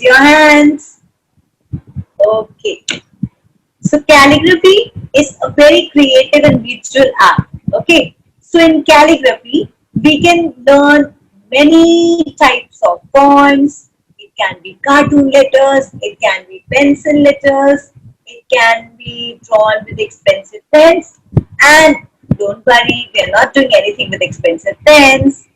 your hands. Okay. So calligraphy is a very creative and visual art. Okay. So in calligraphy, we can learn many types of fonts. It can be cartoon letters. It can be pencil letters. It can be drawn with expensive pens. And don't worry, we are not doing anything with expensive pens.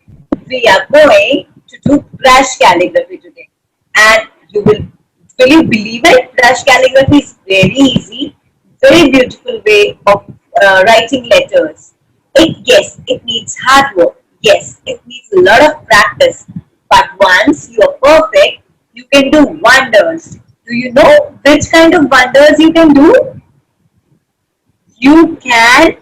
We are going to do brush calligraphy today. And will you believe it? Brush calligraphy is very easy, very beautiful way of writing letters. Yes, it needs hard work. Yes, it needs a lot of practice. But once you are perfect, you can do wonders. Do you know which kind of wonders you can do? You can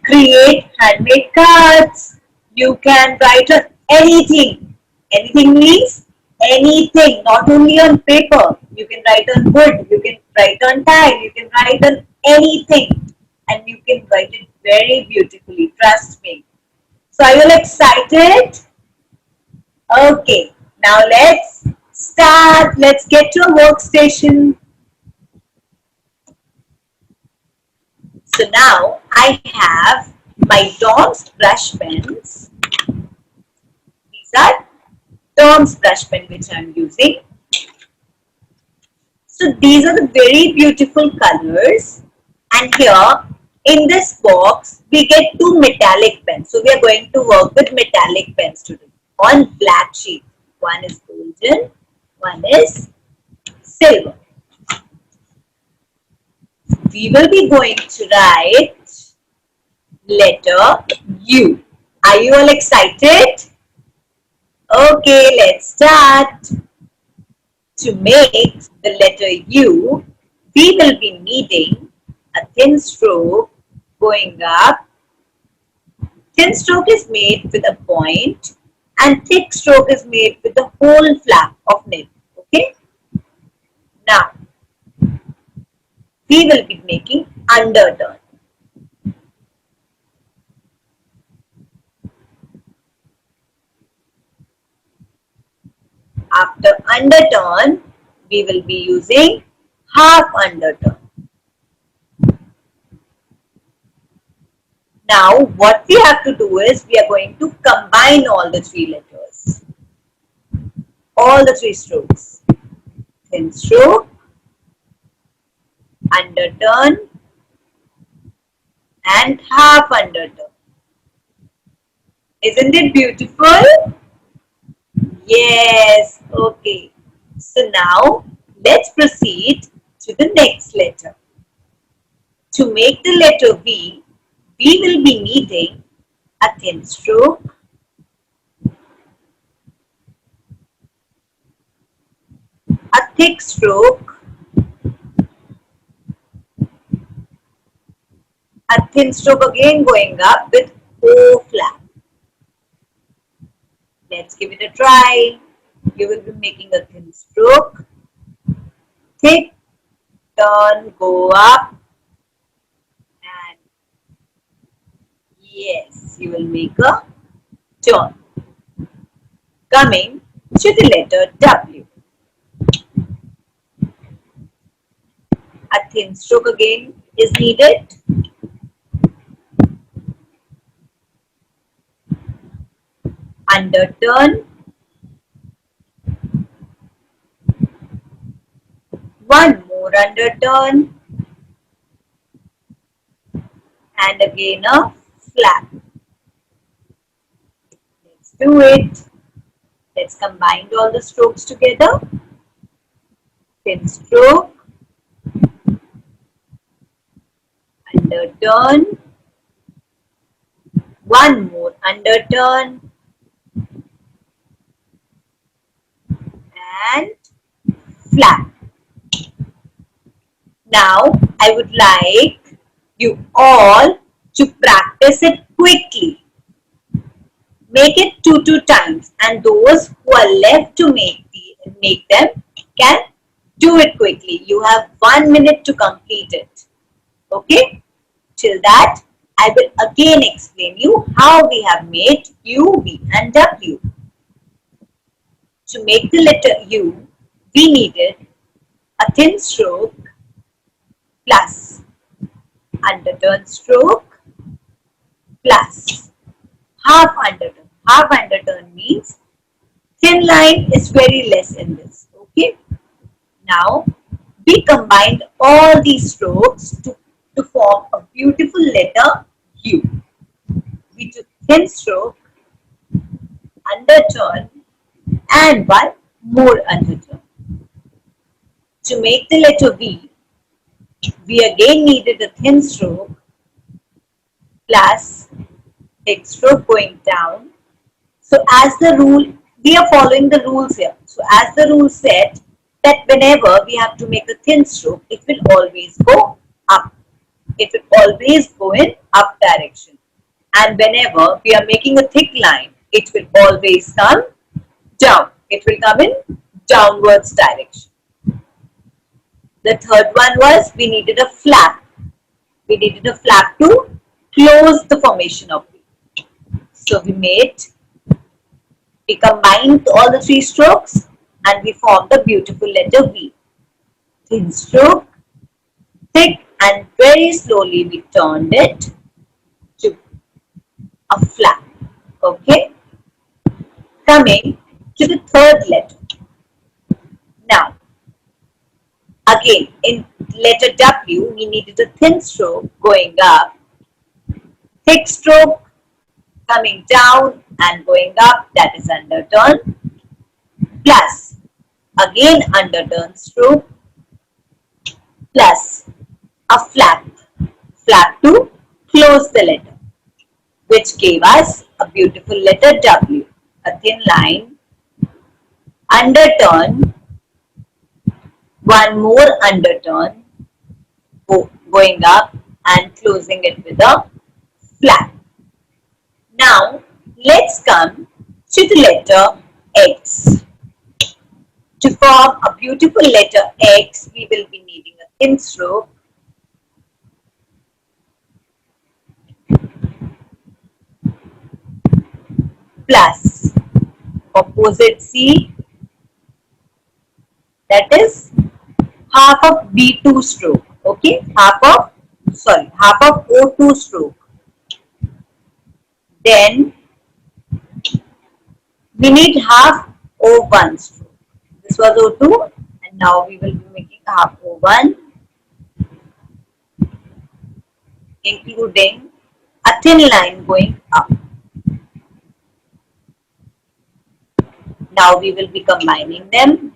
create handmade cards. You can write on anything. Anything means anything, not only on paper. You can write on wood, you can write on tile, you can write on anything. And you can write it very beautifully, trust me. So are you all excited? Okay, now let's start. Let's get to a workstation. So now I have my Dom's brush pens. These are Dom's brush pen which I am using. So these are the very beautiful colors. And here in this box we get two metallic pens. So we are going to work with metallic pens today on black sheet. One is golden, one is silver. We will be going to write letter U. Are you all excited? Okay, let's start. To make the letter U, we will be needing a thin stroke going up. Thin stroke is made with a point and thick stroke is made with the whole flap of nib. Okay. Now, we will be making underturn. After underturn, we will be using half underturn. Now, what we have to do is we are going to combine all the three letters, all the three strokes. Thin stroke, underturn, and half underturn. Isn't it beautiful? Yes, okay. So now let's proceed to the next letter. To make the letter V, we will be needing a thin stroke, a thick stroke, a thin stroke again going up with O flap. Let's give it a try. You will be making a thin stroke, thick, turn, go up, and yes, you will make a turn. Coming to the letter W. A thin stroke again is needed. Underturn, one more underturn, and again a flap. Let's do it. Let's combine all the strokes together. Thin stroke, underturn, one more underturn, and flap. Now, I would like you all to practice it quickly. Make it two times, and those who are left to make them can do it quickly. You have 1 minute to complete it. Okay? Till that, I will again explain you how we have made U, V and W. To make the letter U, we needed a thin stroke plus underturn stroke plus half underturn. Half underturn means thin line is very less in this. Okay. Now we combined all these strokes to form a beautiful letter U. We took thin stroke, underturn and one more underturn. To make the letter V, we again needed a thin stroke plus thick stroke going down. So as the rule, we are following the rules here. So as the rule said that whenever we have to make a thin stroke, it will always go up. It will always go in up direction. And whenever we are making a thick line, it will always come down. It will come in downwards direction. The third one was we needed a flap. We needed a flap to close the formation of V. So we combined all the three strokes and we formed a beautiful letter V. Thin stroke, thick, and very slowly we turned it to a flap. Okay. Coming to the third letter. Now, again, in letter W, we needed a thin stroke going up, thick stroke coming down and going up, that is underturn, plus again underturn stroke, plus a flap to close the letter, which gave us a beautiful letter W, a thin line, underturn, one more underturn, going up and closing it with a flap. Now, let's come to the letter X. To form a beautiful letter X, we will be needing a thin stroke, plus opposite C, that is half of B2 stroke. Okay, half of O2 stroke. Then we need half O1 stroke. This was O2 and now we will be making half O1, including a thin line going up. Now we will be combining them.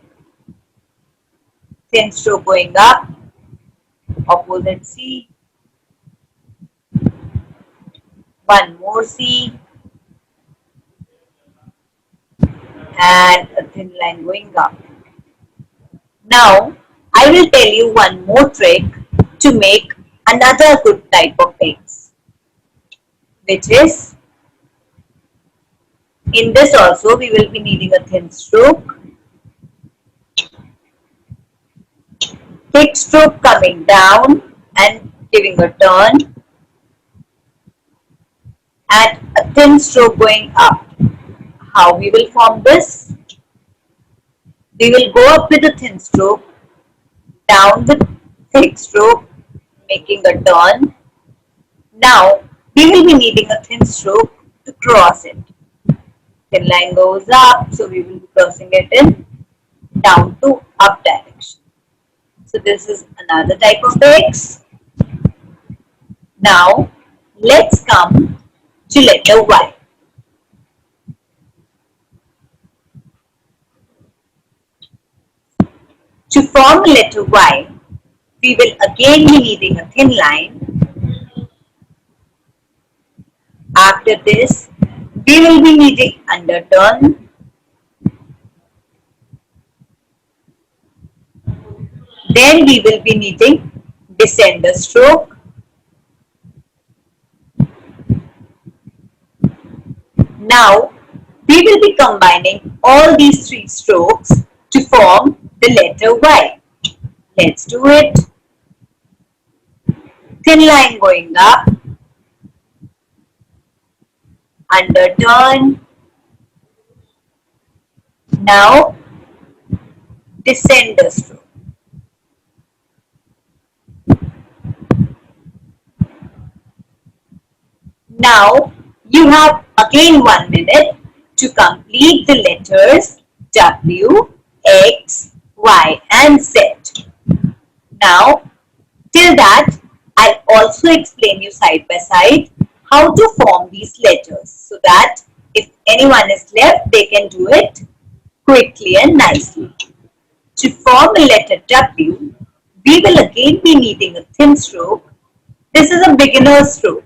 Thin stroke going up, opposite C, one more C, and a thin line going up. Now, I will tell you one more trick to make another good type of X, which is, in this also we will be needing a thin stroke, thick stroke coming down and giving a turn, and a thin stroke going up. How we will form this? We will go up with a thin stroke, down with thick stroke, making a turn. Now, we will be needing a thin stroke to cross it. Thin line goes up, so we will be crossing it in down to up direction. So this is another type of X. Now, let's come to letter Y. To form a letter Y, we will again be needing a thin line. After this, we will be needing underturn, then we will be needing descender stroke, now we will be combining all these three strokes to form the letter Y. Let's do it. Thin line going up, underturn, now descender stroke. Now you have again 1 minute to complete the letters W, X, Y and Z. Now till that, I'll also explain you side by side how to form these letters so that if anyone is left, they can do it quickly and nicely. To form a letter W, we will again be needing a thin stroke. This is a beginner stroke.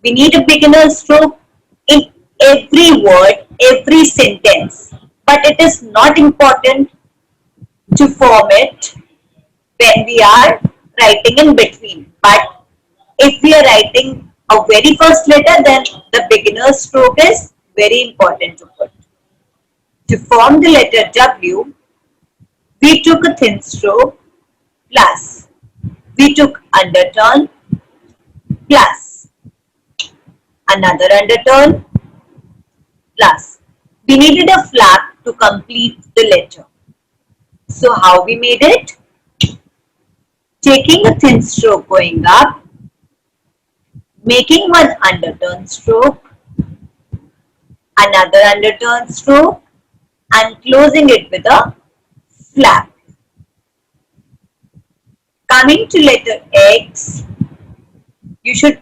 We need a beginner stroke in every word, every sentence. But it is not important to form it when we are writing in between. But if we are writing a very first letter, then the beginner stroke is very important to put. To form the letter W, we took a thin stroke plus we took underturn plus another underturn plus we needed a flap to complete the letter. So how we made it? Taking a thin stroke going up, making one underturn stroke, another underturn stroke and closing it with a flap. Coming to letter X, you should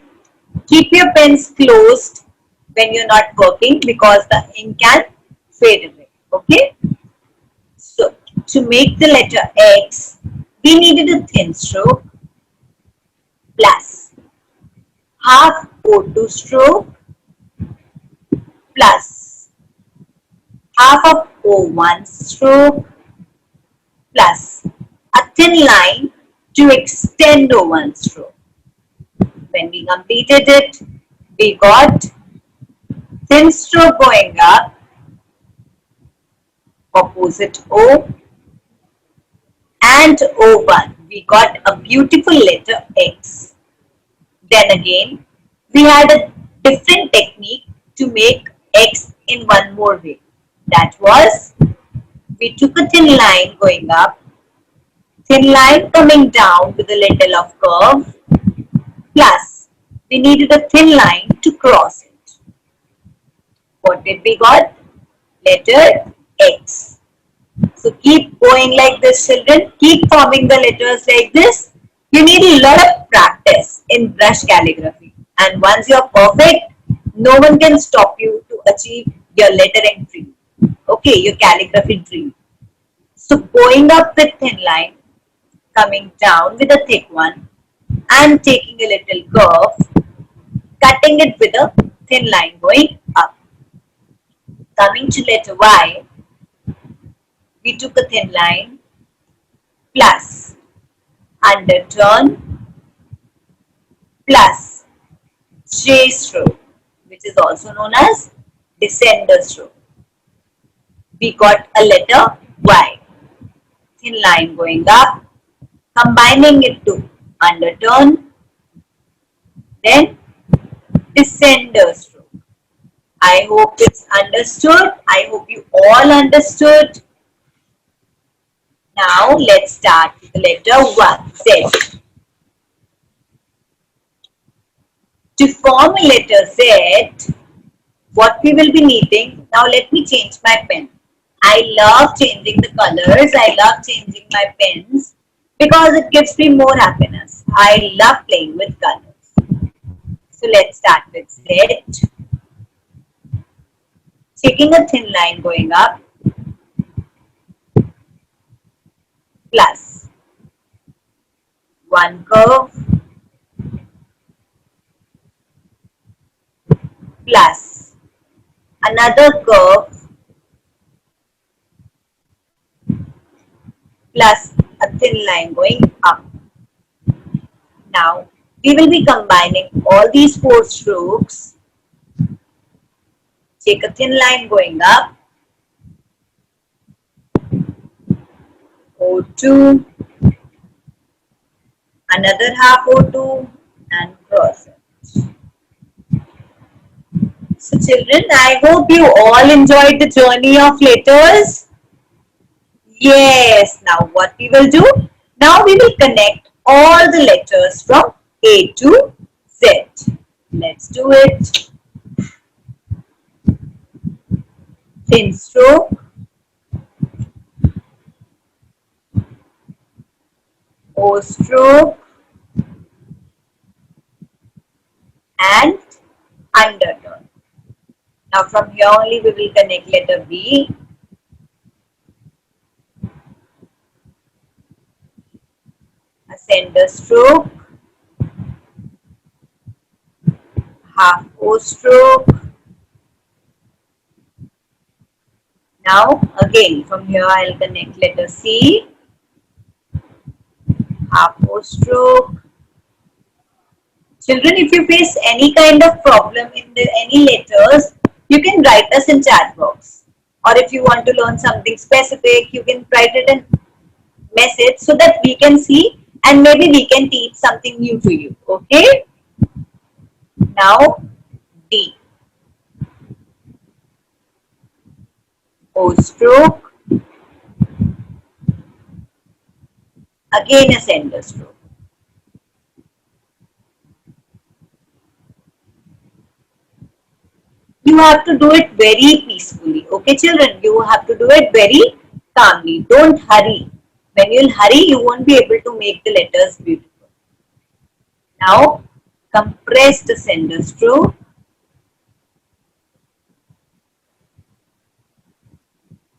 keep your pens closed when you're not working because the ink can fade away. Okay? So, to make the letter X, we needed a thin stroke plus half O2 stroke plus half of O1 stroke plus a thin line to extend O1 stroke. When we completed it, we got thin stroke going up, opposite O and O1. We got a beautiful letter X. Then again, we had a different technique to make X in one more way. That was, we took a thin line going up, thin line coming down with a little of curve, plus we needed a thin line to cross it. What did we got? Letter X. So keep going like this, children. Keep forming the letters like this. You need a lot of practice in brush calligraphy. And once you're perfect, no one can stop you to achieve your lettering dream. Okay, your calligraphy dream. So going up with thin line, coming down with a thick one, and taking a little curve, cutting it with a thin line going up. Coming to letter Y, we took a thin line plus underturn plus J stroke, which is also known as descender stroke. We got a letter Y, thin line going up, combining it to underturn, then descender stroke. I hope it's understood. I hope you all understood. Now let's start with the letter Y, Z. To form a letter Z, what we will be needing, now let me change my pen. I love changing the colors, I love changing my pens because it gives me more happiness. I love playing with colors. So let's start with Z. Taking a thin line going up, plus one curve, plus another curve, plus a thin line going up. Now we will be combining all these four strokes. Take a thin line going up, O2, another half O2 and cross it. So children, I hope you all enjoyed the journey of letters. Yes, now what we will do? Now we will connect all the letters from A to Z. Let's do it. Thin stroke, O stroke and undertone. Now from here only we will connect letter B, a center stroke, half O stroke. Now again from here I will connect letter C, half O stroke. Children, if you face any kind of problem in any letters, you can write us in chat box. Or if you want to learn something specific, you can write it in message so that we can see and maybe we can teach something new to you. Okay? Now D. O stroke. Again a center stroke. You have to do it very peacefully. Okay, children? You have to do it very calmly. Don't hurry. When you'll hurry, you won't be able to make the letters beautiful. Now, compress the center stroke.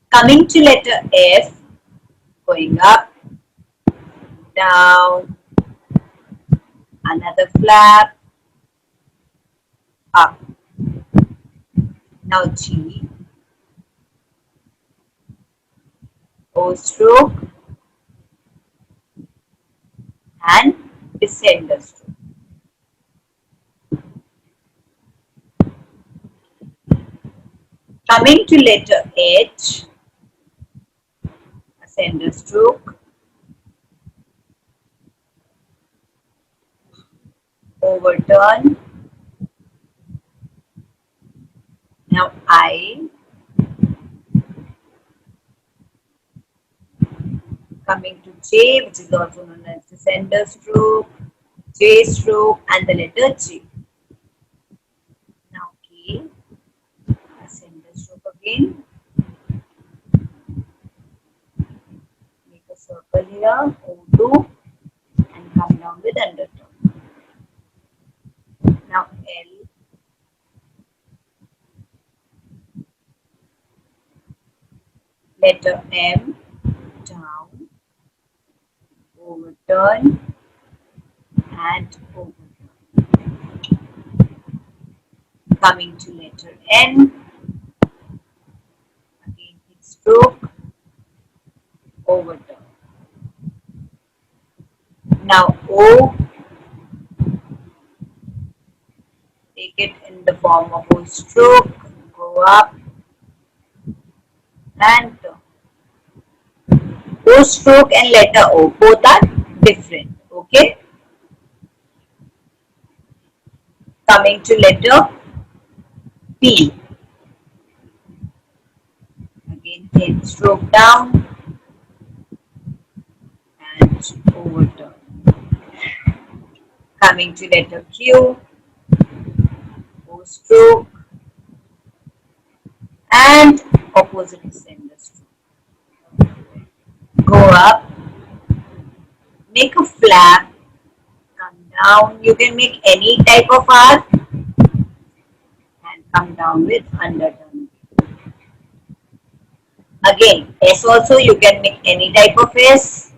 Coming to letter F, going up, down, another flap, up. Now G, O stroke, and descender stroke. Coming to letter H, ascender stroke, overturn. Now I, coming to J, which is also known as descender stroke, J stroke, and the letter J. Now K, ascender stroke again. Make a circle here, O2, and come down with undertone. Now L, letter M, down, overturn, and overturn. Coming to letter N, again hit stroke, overturn. Now O, take it in the form of O stroke, go up and turn. O stroke and letter O, both are different. Okay. Coming to letter P, again hit stroke down and overturn. Coming to letter Q, O stroke and opposite descender stroke. Go up, make a flap, come down. You can make any type of arc and come down with underturn. Again, S also you can make any type of S.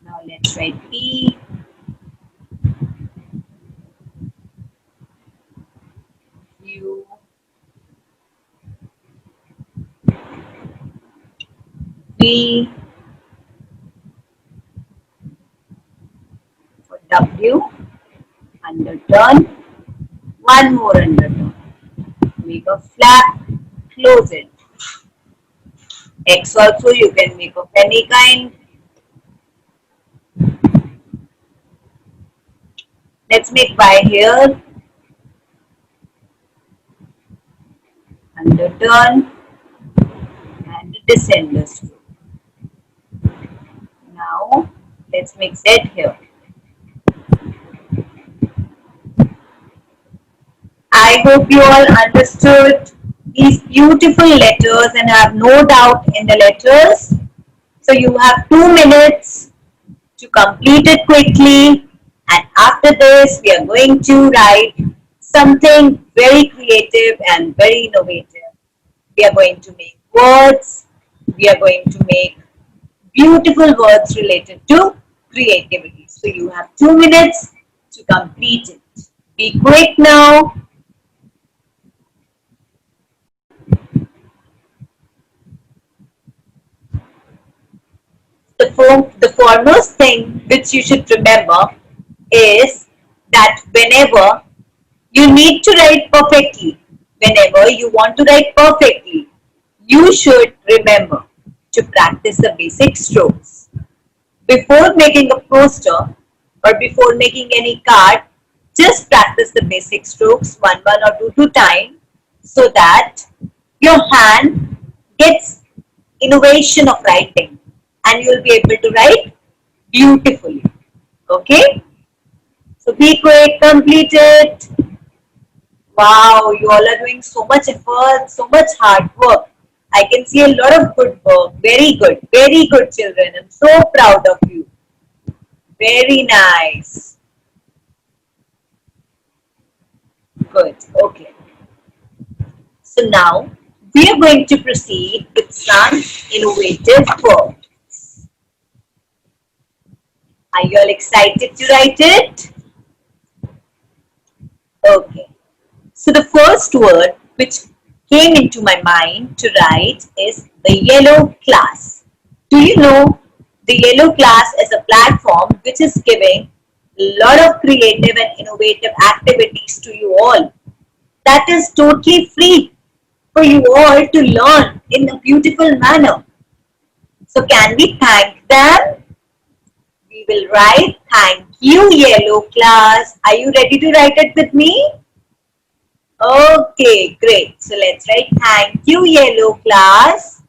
Now let's write P, Q, V, for W, underturn, one more underturn. Make a flap, close it. X also you can make of any kind. Let's make Y here. underturn, and descender stroke. Now let's mix it here. I hope you all understood these beautiful letters and have no doubt in the letters. So you have 2 minutes to complete it quickly, and after this we are going to write something very creative and very innovative. We are going to make words, we are going to make beautiful words related to creativity. So you have 2 minutes to complete it. Be quick now. The foremost thing which you should remember is that whenever you need to write perfectly, whenever you want to write perfectly, you should remember to practice the basic strokes. Before making a poster or before making any card, just practice the basic strokes one or two times so that your hand gets innovation of writing and you will be able to write beautifully. Okay? So be quick, complete it. Wow, you all are doing so much effort, so much hard work. I can see a lot of good work. Very good children. I'm so proud of you. Very nice. Good. Okay. So now we are going to proceed with some innovative work. Are you all excited to write it? Okay. So the first word which came into my mind to write is the yellow class. Do you know the yellow class is a platform which is giving a lot of creative and innovative activities to you all. That is totally free for you all to learn in a beautiful manner. So can we thank them? We will write thank you yellow class. Are you ready to write it with me? Okay, great. So let's write thank you yellow class.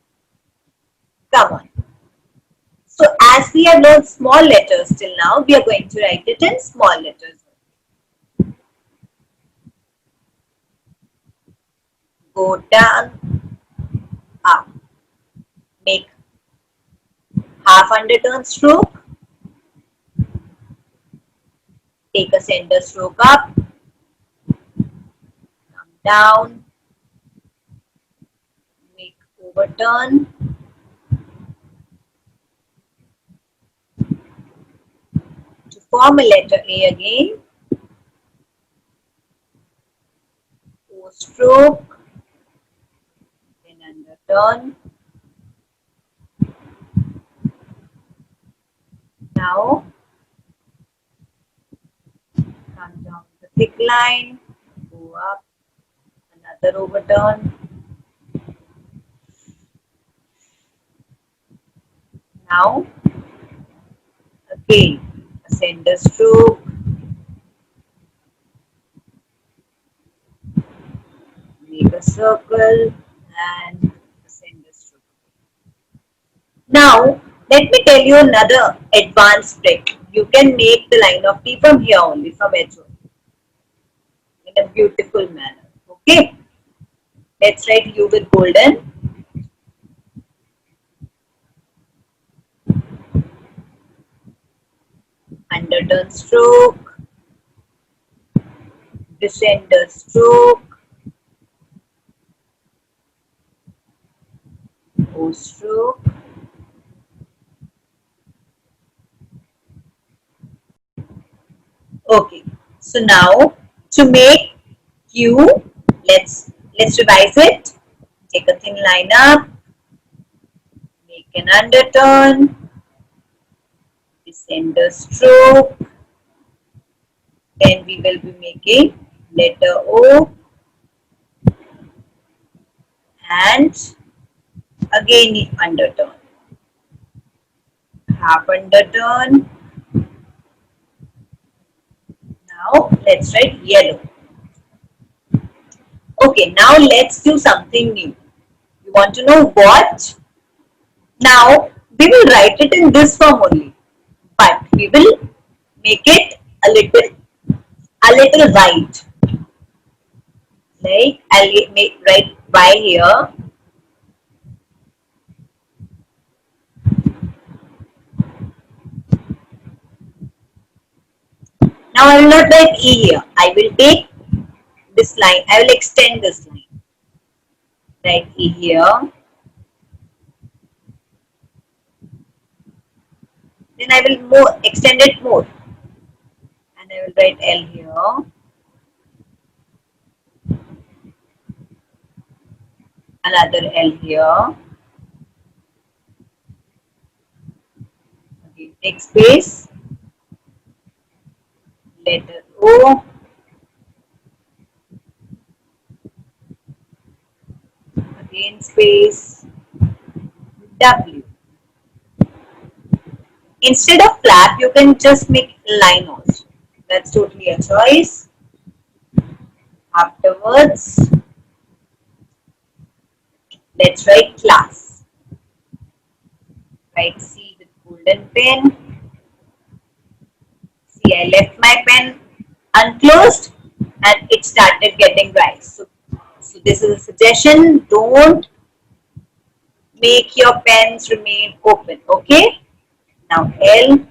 Come on. So as we have learned small letters till now, we are going to write it in small letters. Go down, up. Make half underturn stroke. Take a center stroke up. Come down. Make overturn. To form a letter A again. O stroke. Then underturn. Now come down the thick line. Go up. Another overturn. Now again a center stroke. Make a circle and a center stroke. Now let me tell you another advanced trick. You can make the line of T from here only, from edge only, in a beautiful manner. Okay. Let's write U with golden. Underturn stroke. Descender stroke. O stroke. Okay. So now to make Q, let's revise it. Take a thin line up. Make an underturn. Descender stroke. Then we will be making letter O and again underturn. Half underturn. Now let's write yellow. Okay, now let's do something new. You want to know what? Now we will write it in this form only, but we will make it a little wide. Like I'll make write Y here. Now I will not write E here. I will take this line. I will extend this line. Write E here. Then I will more extend it more. And I will write L here. Another L here. Okay, take space. Letter O. Again space. W. Instead of flap, you can just make a line also. That's totally a choice. Afterwards, let's write class. Write C with golden pen. See, I left my pen unclosed and it started getting dry. So this is a suggestion. Don't make your pens remain open. Okay. Now L.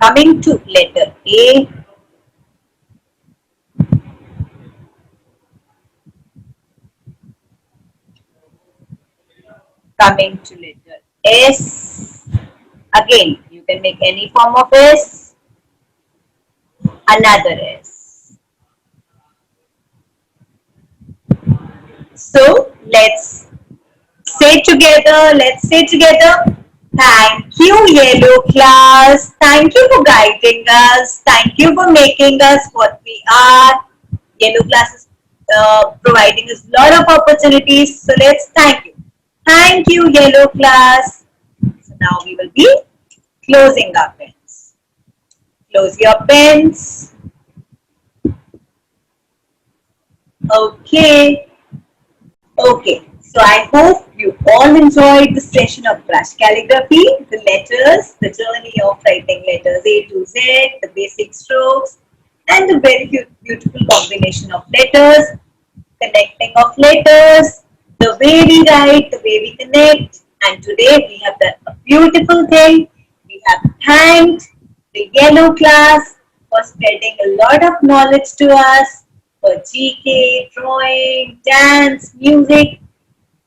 Coming to letter A. Coming to letter S. Again, you can make any form of S. Another S. So let's say together. Let's say together. Thank you, Yellow Class. Thank you for guiding us. Thank you for making us what we are. Yellow Class is providing us a lot of opportunities. So let's thank you. Thank you, Yellow Class. So now we will be closing our pens. Close your pens. Okay. Okay. So I hope you all enjoyed the session of brush calligraphy, the letters, the journey of writing letters A to Z, the basic strokes, and the very beautiful combination of letters, connecting of letters, the way we write, the way we connect. And today we have done a beautiful thing. We have thanked the Yellow Class for spreading a lot of knowledge to us for GK, drawing, dance, music.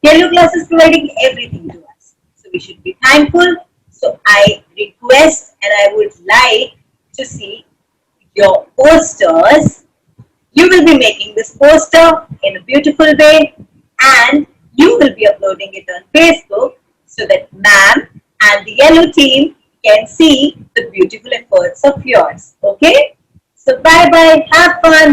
Yellow Class is providing everything to us. So we should be thankful. So I request and I would like to see your posters. You will be making this poster in a beautiful way and you will be uploading it on Facebook so that ma'am and the yellow team can see the beautiful efforts of yours. Okay? So bye bye. Have fun.